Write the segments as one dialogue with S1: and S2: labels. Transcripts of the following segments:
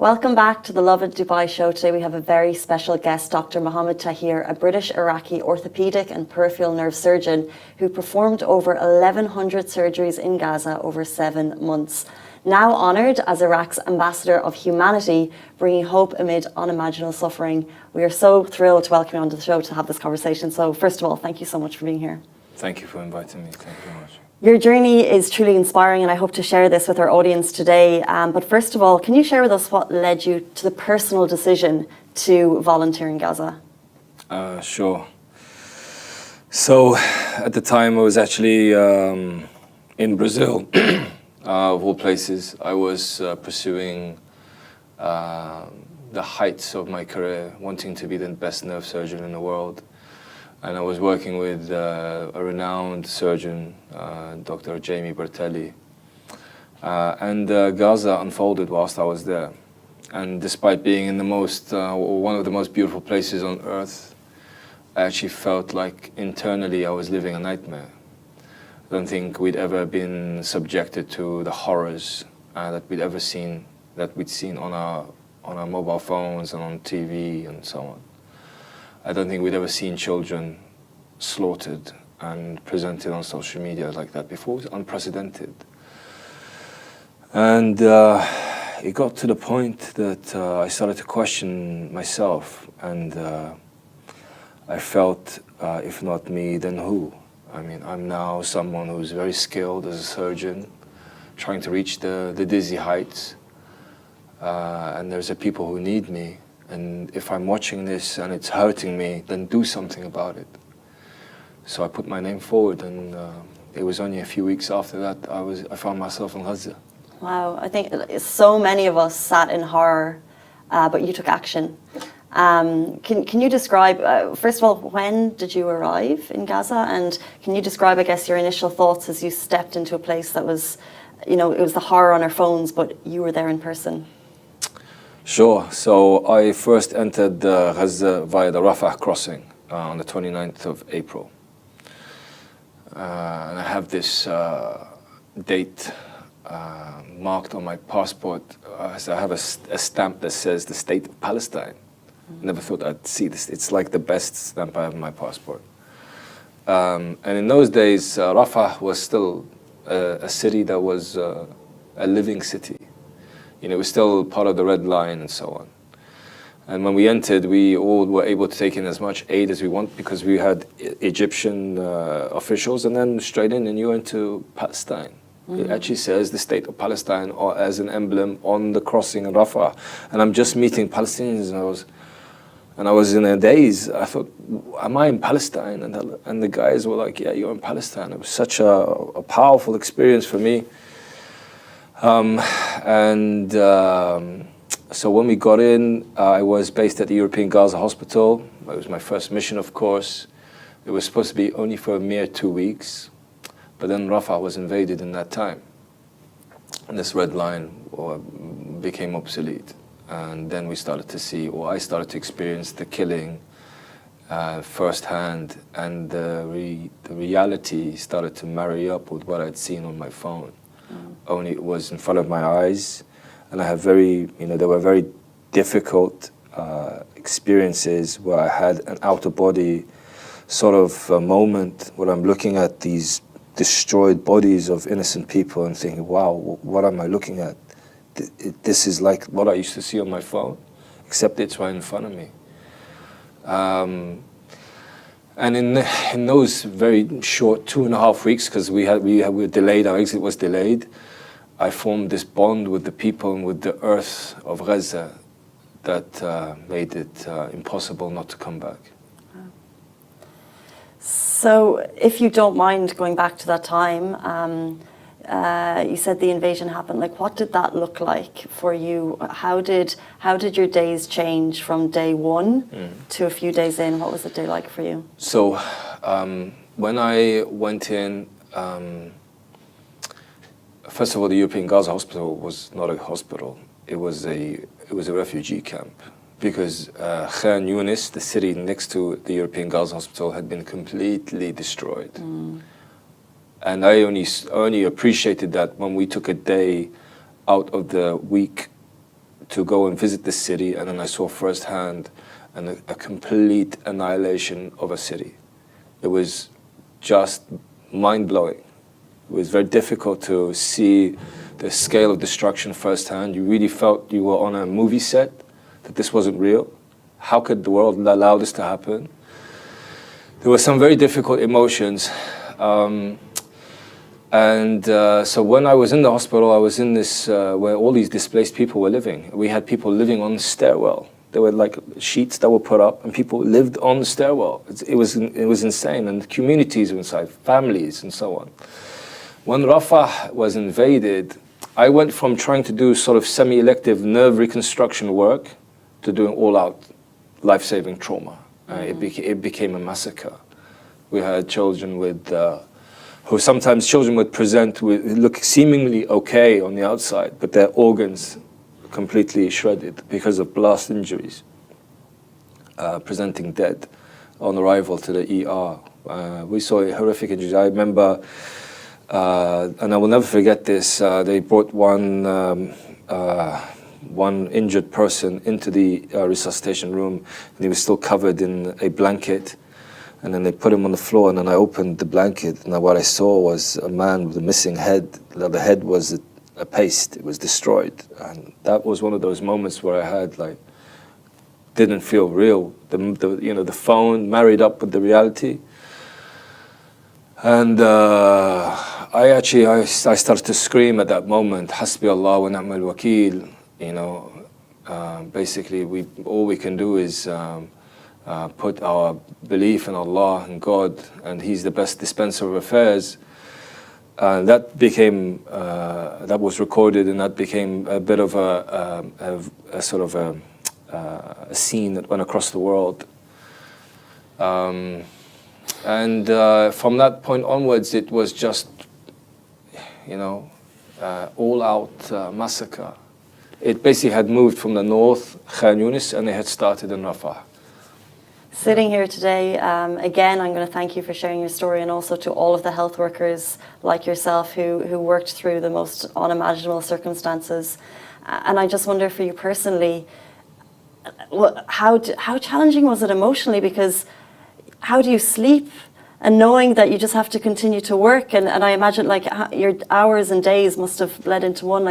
S1: Welcome back to the Lovin Dubai show. Today we have a very special guest, Dr. Mohammed Tahir, a British-Iraqi orthopedic and peripheral nerve surgeon who performed over 1,100 surgeries in Gaza over 7 months. Now honoured as Iraq's Ambassador of Humanity, bringing hope amid unimaginable suffering. We are so thrilled to welcome you onto the show to have this conversation. So first of all, thank you so much for being here.
S2: Thank you for inviting me. Thank you very much.
S1: Your journey is truly inspiring, and I hope to share this with our audience today. But first of all, can you share with us what led you to the personal decision to volunteer in Gaza?
S2: Sure. So, at the time, I was actually in Brazil, of all places. I was pursuing the heights of my career, wanting to be the best nerve surgeon in the world. And I was working with a renowned surgeon, Dr. Jamie Bertelli. And Gaza unfolded whilst I was there. And despite being in the one of the most beautiful places on earth, I actually felt like internally I was living a nightmare. I don't think we'd ever been subjected to the horrors that we'd seen on our mobile phones and on TV and so on. I don't think we'd ever seen children slaughtered and presented on social media like that before. It was unprecedented. And it got to the point that I started to question myself, and I felt, if not me, then who? I mean, I'm now someone who's very skilled as a surgeon, trying to reach the dizzy heights, and there's people who need me. And if I'm watching this and it's hurting me, then do something about it. So I put my name forward, and it was only a few weeks after that I found myself in Gaza.
S1: Wow, I think so many of us sat in horror, but you took action. Can you describe, first of all, when did you arrive in Gaza? And can you describe, I guess, your initial thoughts as you stepped into a place that was, it was the horror on our phones, but you were there in person?
S2: Sure. So I first entered Gaza via the Rafah crossing on the 29th of April. And I have this date marked on my passport. So I have a stamp that says the State of Palestine. Never thought I'd see this. It's like the best stamp I have on my passport. And in those days, Rafah was still a city that was a living city. It was still part of the Red Line and so on. And when we entered, we all were able to take in as much aid as we want because we had Egyptian officials, and then straight in and you went to Palestine. It actually says the State of Palestine as an emblem on the crossing in Rafah. And I'm just meeting Palestinians, and I was in a daze. I thought, am I in Palestine? And the guys were like, yeah, you're in Palestine. It was such a powerful experience for me. So when we got in, I was based at the European Gaza Hospital. It was my first mission, of course. It was supposed to be only for a mere 2 weeks, but then Rafah was invaded in that time. And this red line became obsolete. And then we started to see, or I started to experience the killing firsthand, and the reality started to marry up with what I'd seen on my phone. Only it was in front of my eyes, and I have there were very difficult experiences where I had an out-of-body sort of moment where I'm looking at these destroyed bodies of innocent people and thinking, wow, what am I looking at? This is like what I used to see on my phone, except it's right in front of me. And in those very short 2.5 weeks, because we were delayed, our exit was delayed, I formed this bond with the people and with the earth of Gaza that made it impossible not to come back.
S1: Wow. So, if you don't mind going back to that time, you said the invasion happened. Like, what did that look like for you? How did your days change from day one to a few days in? What was the day like for you?
S2: So, when I went in, first of all, the European Gaza Hospital was not a hospital. It was a refugee camp, because Khan Yunis, the city next to the European Gaza Hospital, had been completely destroyed. And I only appreciated that when we took a day out of the week to go and visit this city, and then I saw firsthand a complete annihilation of a city. It was just mind-blowing. It was very difficult to see the scale of destruction firsthand. You really felt you were on a movie set, that this wasn't real. How could the world allow this to happen? There were some very difficult emotions. So when I was in the hospital, I was in this, where all these displaced people were living. We had people living on the stairwell. There were like sheets that were put up, and people lived on the stairwell. It was insane, and communities were inside, families, and so on. When Rafah was invaded, I went from trying to do sort of semi-elective nerve reconstruction work to doing all-out life-saving trauma. It became a massacre. We had children with, who sometimes children would present with, look seemingly okay on the outside, but their organs completely shredded because of blast injuries, presenting dead on arrival to the ER. We saw horrific injuries. I remember, and I will never forget this, they brought one injured person into the resuscitation room, and he was still covered in a blanket. And then they put him on the floor, and then I opened the blanket, and what I saw was a man with a missing head. The head was a paste, it was destroyed. And that was one of those moments where I had didn't feel real. The phone married up with the reality. And I started to scream at that moment, Hasbi Allah wa ni'mal wakeel. Basically all we can do is put our belief in Allah and God, and He's the best dispenser of affairs. And that became, that was recorded, and that became a bit of a sort of a scene that went across the world. And from that point onwards, it was just, all-out massacre. It basically had moved from the north, Khan Yunis, and it had started in Rafah.
S1: Sitting here today, again, I'm going to thank you for sharing your story, and also to all of the health workers like yourself who worked through the most unimaginable circumstances. And I just wonder for you personally, how challenging was it emotionally? Because how do you sleep? And knowing that you just have to continue to work, and I imagine your hours and days must have bled into one.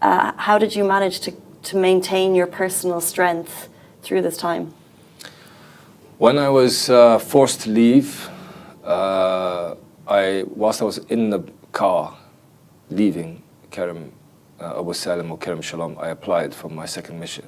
S1: How did you manage to maintain your personal strength through this time?
S2: When I was forced to leave, whilst I was in the car leaving Kerem Abu Salim or Kerem Shalom, I applied for my second mission.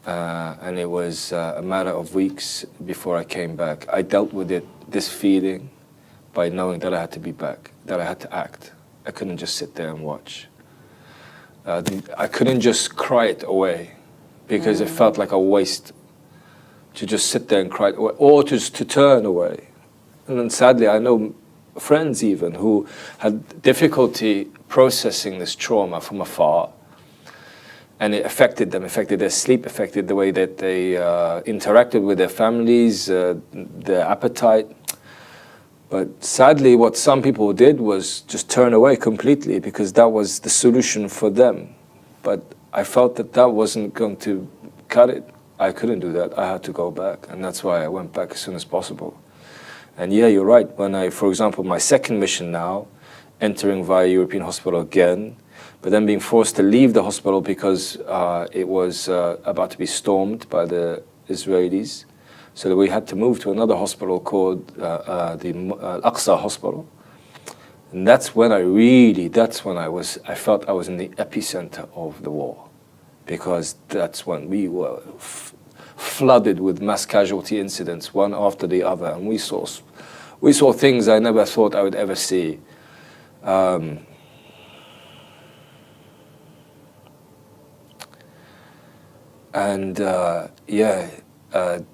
S2: And it was a matter of weeks before I came back. I dealt with this feeling, by knowing that I had to be back, that I had to act. I couldn't just sit there and watch. I couldn't just cry it away, because it felt like a waste to just sit there and cry it away, or just to turn away. And then sadly, I know friends even who had difficulty processing this trauma from afar, and it affected them, affected their sleep, affected the way that they interacted with their families, their appetite. But sadly, what some people did was just turn away completely, because that was the solution for them. But I felt that wasn't going to cut it. I couldn't do that. I had to go back, and that's why I went back as soon as possible. And yeah, you're right. When for example, my second mission now, entering via European hospital again, but then being forced to leave the hospital because it was about to be stormed by the Israelis. So that we had to move to another hospital called the Al-Aqsa Hospital. And that's when I felt I was in the epicenter of the war. Because that's when we were flooded with mass casualty incidents, one after the other. And we saw things I never thought I would ever see.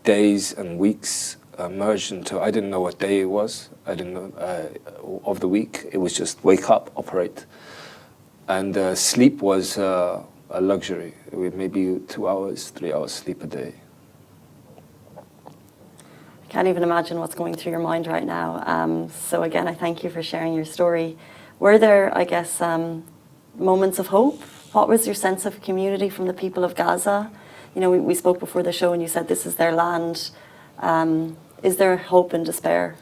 S2: Days and weeks merged into, I didn't know what day it was. I didn't know of the week. It was just wake up, operate. And sleep was a luxury, with maybe 2 hours, 3 hours sleep a day.
S1: I can't even imagine what's going through your mind right now. So again, I thank you for sharing your story. Were there, I guess, moments of hope What was your sense of community from the people of Gaza? You know, we spoke before the show and you said this is their land. Is there hope and despair?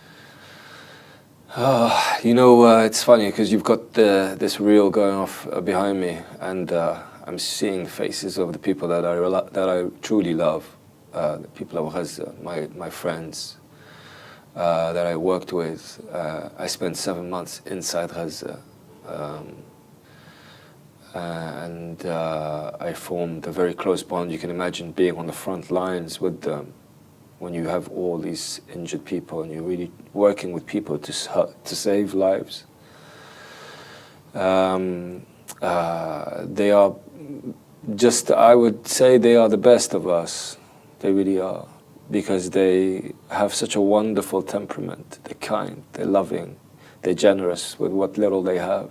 S2: You know, it's funny because you've got this reel going off behind me, and I'm seeing faces of the people that I truly love, the people of Gaza, my friends that I worked with. I spent 7 months inside Gaza, and I formed a very close bond. You can imagine being on the front lines with them when you have all these injured people and you're really working with people to save lives. They are just, I would say they are the best of us. They really are, because they have such a wonderful temperament. They're kind, they're loving, they're generous with what little they have.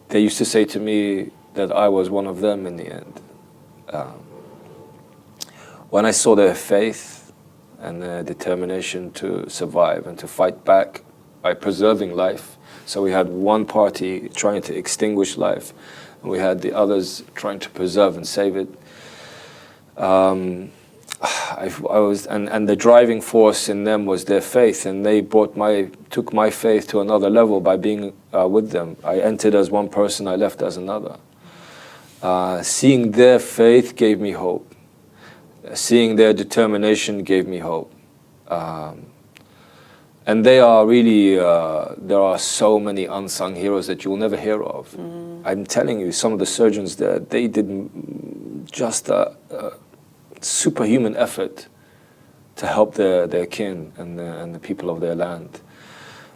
S2: They used to say to me that I was one of them in the end. When I saw their faith and their determination to survive and to fight back by preserving life, so we had one party trying to extinguish life, and we had the others trying to preserve and save it. And the driving force in them was their faith, and they took my faith to another level by being with them. I entered as one person, I left as another. Seeing their faith gave me hope. Seeing their determination gave me hope. And they are really, there are so many unsung heroes that you'll never hear of. I'm telling you, some of the surgeons there, they did just a superhuman effort to help their kin and the people of their land.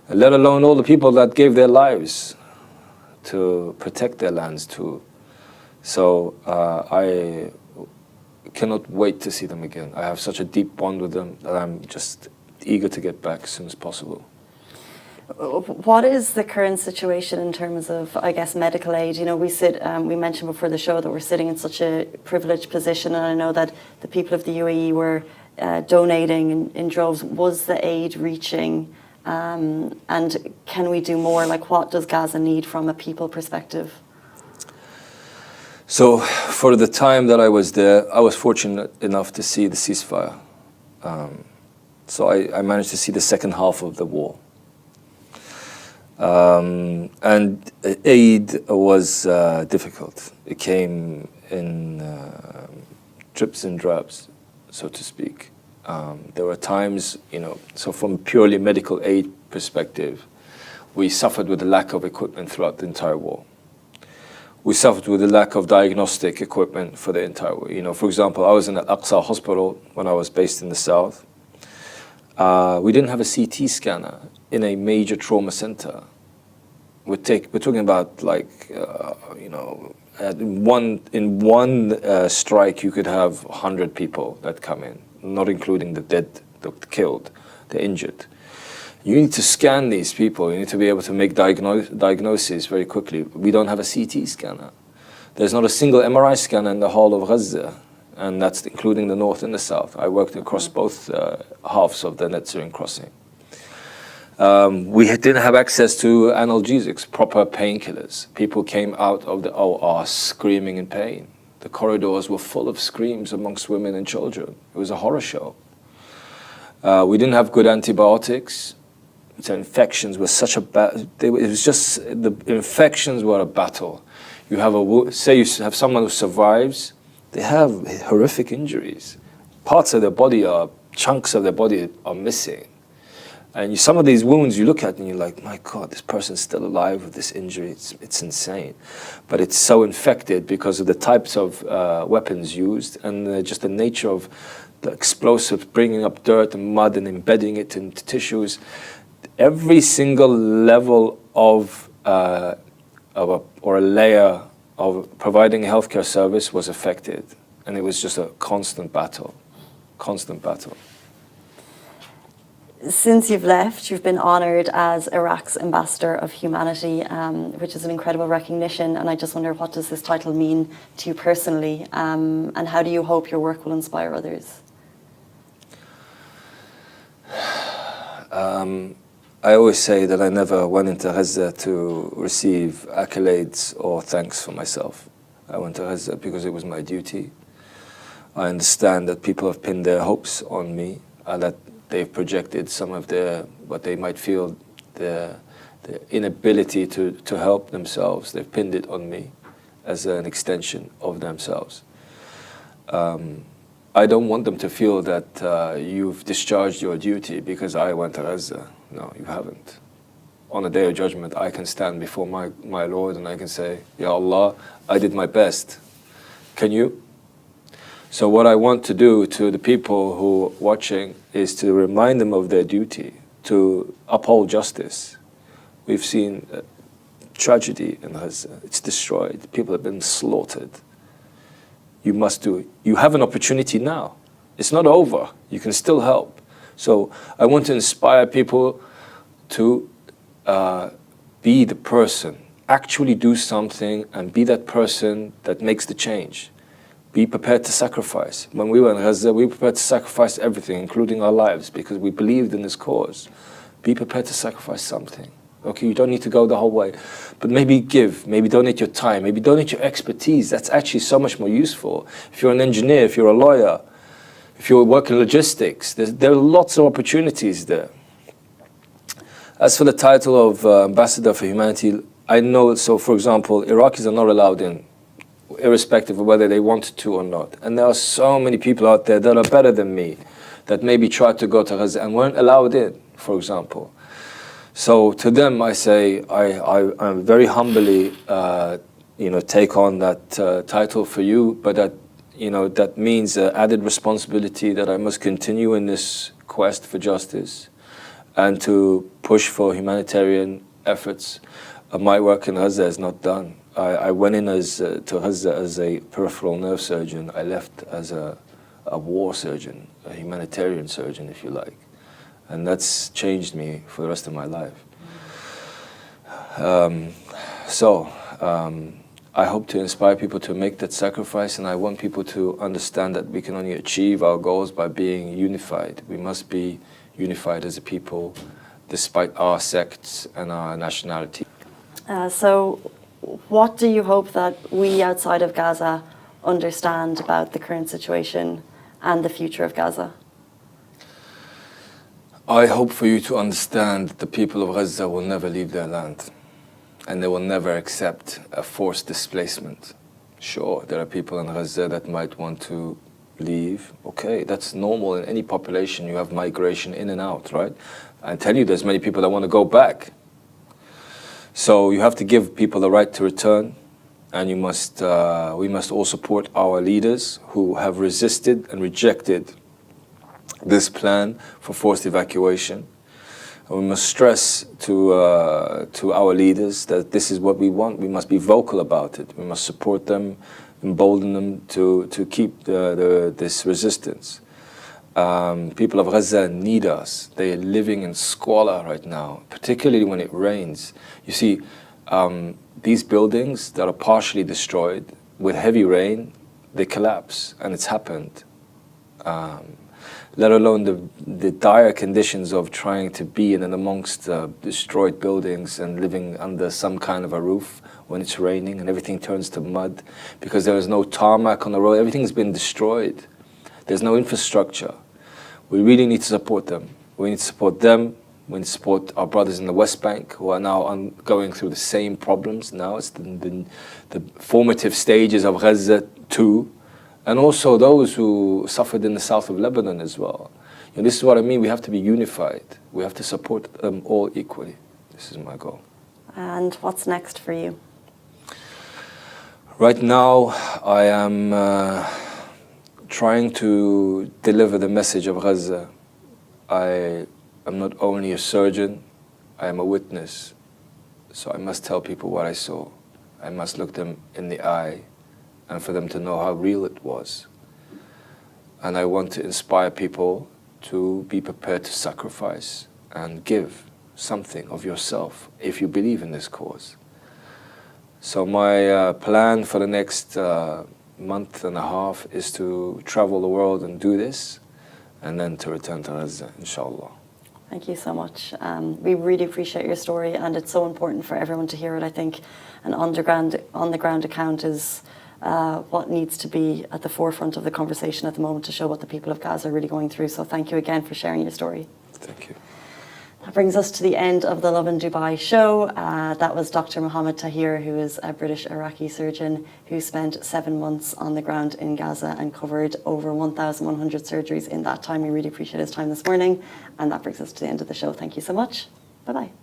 S2: Let alone all the people that gave their lives to protect their lands too. So I cannot wait to see them again. I have such a deep bond with them that I'm just eager to get back as soon as possible.
S1: What is the current situation in terms of, I guess, medical aid? You know, we mentioned before the show that we're sitting in such a privileged position, and I know that the people of the UAE were donating in droves. Was the aid reaching? And can we do more? Like, what does Gaza need from a people perspective?
S2: So for the time that I was there, I was fortunate enough to see the ceasefire. So I managed to see the second half of the war. And aid was difficult. It came in drips and drabs, so to speak. There were times, you know, so from purely medical aid perspective, we suffered with the lack of equipment throughout the entire war. We suffered with the lack of diagnostic equipment for the entire war. You know, for example, I was in Al-Aqsa hospital when I was based in the south. We didn't have a CT scanner in a major trauma center. We're talking about like, you know, in one strike you could have 100 people that come in, not including the dead, the killed, the injured. You need to scan these people. You need to be able to make diagnoses very quickly. We don't have a CT scanner. There's not a single MRI scanner in the whole of Gaza, and that's including the north and the south. I worked across both halves of the Netzarim crossing. We didn't have access to analgesics, proper painkillers. People came out of the OR screaming in pain. The corridors were full of screams amongst women and children. It was a horror show. We didn't have good antibiotics. So infections were such a it was just, the infections were a battle. You have say you have someone who survives, they have horrific injuries. Parts of their body chunks of their body are missing. And some of these wounds you look at and you're like, my God, this person's still alive with this injury. It's insane. But it's so infected because of the types of weapons used and just the nature of the explosives, bringing up dirt and mud and embedding it into tissues. Every single level of or a layer of providing a healthcare service was affected. And it was just a constant battle.
S1: Since you've left, you've been honoured as Iraq's Ambassador of Humanity, which is an incredible recognition. And I just wonder, what does this title mean to you personally? And how do you hope your work will inspire others?
S2: I always say that I never went into Gaza to receive accolades or thanks for myself. I went to Gaza because it was my duty. I understand that people have pinned their hopes on me, and that they've projected some of their, what they might feel, their inability to help themselves. They've pinned it on me as an extension of themselves. I don't want them to feel that you've discharged your duty because I went to Gaza. No, you haven't. On the day of judgment, I can stand before my Lord and I can say, Ya Allah, I did my best. Can you? So what I want to do to the people who are watching is to remind them of their duty, to uphold justice. We've seen tragedy in Gaza. It's destroyed. People have been slaughtered. You must do it. You have an opportunity now. It's not over. You can still help. So I want to inspire people to be the person, actually do something and be that person that makes the change. Be prepared to sacrifice. When we were in Gaza, we were prepared to sacrifice everything, including our lives, because we believed in this cause. Be prepared to sacrifice something. Okay, you don't need to go the whole way, but maybe give, maybe donate your time, maybe donate your expertise. That's actually so much more useful. If you're an engineer, if you're a lawyer, if you work in logistics, there are lots of opportunities there. As for the title of Ambassador for Humanity, I know, so for example, Iraqis are not allowed in, irrespective of whether they wanted to or not. And there are so many people out there that are better than me, that maybe tried to go to Gaza and weren't allowed in, for example. So to them, I say, I'm very humbly, take on that title for you, but that means added responsibility that I must continue in this quest for justice and to push for humanitarian efforts. My work in Gaza is not done. I went in to Gaza as a peripheral nerve surgeon. I left as a war surgeon, a humanitarian surgeon, if you like. And that's changed me for the rest of my life. I hope to inspire people to make that sacrifice, and I want people to understand that we can only achieve our goals by being unified. We must be unified as a people, despite our sects and our nationality.
S1: So what do you hope that we outside of Gaza understand about the current situation and the future of Gaza?
S2: I hope for you to understand that the people of Gaza will never leave their land, and they will never accept a forced displacement. Sure, there are people in Gaza that might want to leave. Okay, that's normal in any population. You have migration in and out, right? I tell you, there's many people that want to go back. So you have to give people the right to return, and we must all support our leaders who have resisted and rejected this plan for forced evacuation. And we must stress to our leaders that this is what we want. We must be vocal about it. We must support them, embolden them to keep this resistance. People of Gaza need us. They are living in squalor right now, particularly when it rains. You see, these buildings that are partially destroyed, with heavy rain, they collapse, and it's happened. Let alone the dire conditions of trying to be in and amongst destroyed buildings and living under some kind of a roof when it's raining and everything turns to mud because there is no tarmac on the road. Everything's been destroyed. There's no infrastructure. We really need to support them. We need to support them. We need to support our brothers in the West Bank who are now going through the same problems. Now it's the formative stages of Gaza too. And also those who suffered in the south of Lebanon as well. And this is what I mean, we have to be unified. We have to support them all equally. This is my goal.
S1: And what's next for you?
S2: Right now, I am trying to deliver the message of Gaza. I am not only a surgeon, I am a witness. So I must tell people what I saw. I must look them in the eye and for them to know how real it was. And I want to inspire people to be prepared to sacrifice and give something of yourself if you believe in this cause. So my plan for the next month and a half is to travel the world and do this, and then to return to Gaza, inshallah.
S1: Thank you so much. We really appreciate your story, and it's so important for everyone to hear it. I think an on-the-ground account is what needs to be at the forefront of the conversation at the moment to show what the people of Gaza are really going through. So thank you again for sharing your story.
S2: Thank you.
S1: That brings us to the end of the Lovin Dubai show. That was Dr. Mohammed Tahir, who is a British Iraqi surgeon who spent 7 months on the ground in Gaza and covered over 1,100 surgeries in that time. We really appreciate his time this morning. And that brings us to the end of the show. Thank you so much. Bye-bye.